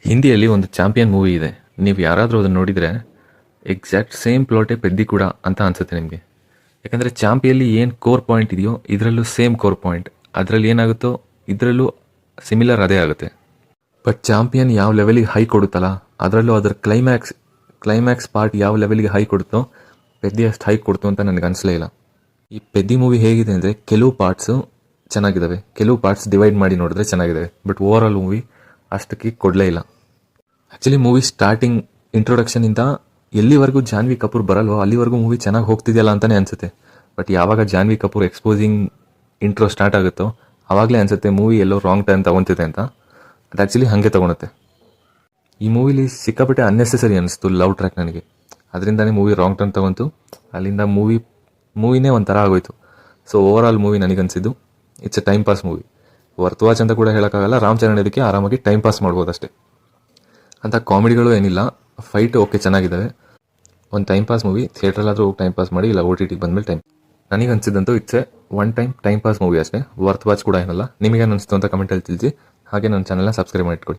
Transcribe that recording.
ಹಿಂದಿಯಲ್ಲಿ ಒಂದು champion movie ಇದೆ. ನೀವು ಯಾರಾದರೂ ಅದನ್ನು ನೋಡಿದರೆ ಎಕ್ಸಾಕ್ಟ್ ಸೇಮ್ ಪ್ಲಾಟೇ ಪೆದ್ದಿ ಕೂಡ ಅಂತ ಅನಿಸುತ್ತೆ ನಿಮಗೆ. ಯಾಕಂದರೆ ಚಾಂಪಿಯಲ್ಲಿ ಏನು ಕೋರ್ ಪಾಯಿಂಟ್ ಇದೆಯೋ ಇದರಲ್ಲೂ ಸೇಮ್ ಕೋರ್ ಪಾಯಿಂಟ್. ಅದರಲ್ಲಿ ಏನಾಗುತ್ತೋ ಇದರಲ್ಲೂ ಸಿಮಿಲರ್ ಅದೇ ಆಗುತ್ತೆ. ಬಟ್ ಚಾಂಪಿಯನ್ ಯಾವ ಲೆವೆಲಿಗೆ ಹೈ ಕೊಡುತ್ತಲ್ಲ, ಅದರಲ್ಲೂ ಅದರ ಕ್ಲೈಮ್ಯಾಕ್ಸ್ ಪಾರ್ಟ್ ಯಾವ ಲೆವೆಲಿಗೆ ಹೈ ಕೊಡುತ್ತೋ ಪೆದ್ದಿ ಅಷ್ಟು ಹೈ ಕೊಡ್ತು ಅಂತ ನನಗೆ ಅನಿಸಲೇ ಇಲ್ಲ. ಈ ಪೆದ್ದಿ ಮೂವಿ ಹೇಗಿದೆ ಅಂದರೆ ಕೆಲವು ಪಾರ್ಟ್ಸು ಚೆನ್ನಾಗಿದ್ದಾವೆ, ಕೆಲವು ಪಾರ್ಟ್ಸ್ ಡಿವೈಡ್ ಮಾಡಿ ನೋಡಿದ್ರೆ ಚೆನ್ನಾಗಿದ್ದಾವೆ. ಬಟ್ ಓವರ್ ಆಲ್ ಮೂವಿ ಅಷ್ಟಕ್ಕೆ ಕೊಡಲೇ ಇಲ್ಲ. ಆ್ಯಕ್ಚುಲಿ ಮೂವಿ ಸ್ಟಾರ್ಟಿಂಗ್ ಇಂಟ್ರೊಡಕ್ಷನಿಂದ ಎಲ್ಲಿವರೆಗೂ ಜಾನ್ವಿ ಕಪೂರ್ ಬರಲ್ವೋ ಅಲ್ಲಿವರೆಗೂ ಮೂವಿ ಚೆನ್ನಾಗಿ ಹೋಗ್ತಿದೆಯಲ್ಲ ಅಂತಲೇ ಅನಿಸುತ್ತೆ. ಬಟ್ ಯಾವಾಗ Janhvi Kapoor exposing intro start ಆಗುತ್ತೋ ಆವಾಗಲೇ ಅನಿಸುತ್ತೆ ಮೂವಿ ಎಲ್ಲೋ ರಾಂಗ್ ಟರ್ನ್ ತೊಗೊತಿದೆ ಅಂತ. ಅದು ಆ್ಯಕ್ಚುಲಿ ಹಾಗೆ ತೊಗೊಳುತ್ತೆ. ಈ ಮೂವಿಲಿ ಸಿಕ್ಕಾಪಟ್ಟೆ ಅನ್ನೆಸೆಸರಿ ಅನಿಸ್ತು ಲವ್ ಟ್ರ್ಯಾಕ್ ನನಗೆ. ಅದರಿಂದನೇ ಮೂವಿ ರಾಂಗ್ ಟರ್ನ್ ತೊಗೊಂತು. ಅಲ್ಲಿಂದ ಮೂವಿನೇ ಒಂಥರ ಆಗೋಯ್ತು. ಸೊ ಓವರ್ ಆಲ್ ಮೂವಿ ನನಗನ್ಸಿದ್ದು it's a time pass movie. Worth watch ಅಂತ ಕೂಡ ಹೇಳೋಕ್ಕಾಗಲ್ಲ. ರಾಮ್ ಚರಣ್ ಇದಕ್ಕೆ ಆರಾಮಾಗಿ ಟೈಮ್ ಪಾಸ್ ಮಾಡ್ಬೋದು ಅಷ್ಟೇ. ಅಂತ ಕಾಮಿಡಿಗಳು ಏನಿಲ್ಲ. ಫೈಟ್ ಓಕೆ ಚೆನ್ನಾಗಿದ್ದಾವೆ. ಒಂದು ಟೈಮ್ ಪಾಸ್ ಮೂವಿ. ಥಿಯೇಟ್ರಲ್ಲಾದರೂ ಹೋಗಿ ಟೈಮ್ ಪಾಸ್ ಮಾಡಿ, ಇಲ್ಲ OTT ಬಂದಮೇಲೆ ನನಗೆ ಅನಿಸಿದಂತೂ it's a one time pass movie ಅಷ್ಟೇ. ವರ್ತ್ ವಾಚ್ ಕೂಡ ಏನಲ್ಲ. ನಿಮಗೇನು ಅನಿಸ್ತು ಅಂತ ಕಮೆಂಟಲ್ಲಿ ತಿಳಿಸಿ. ಹಾಗೆ ನನ್ನ ಚಾನಲ್ನ ಸಬ್ಸ್ಕ್ರೈಬ್ ಮಾಡಿಟ್ಕೊಡಿ.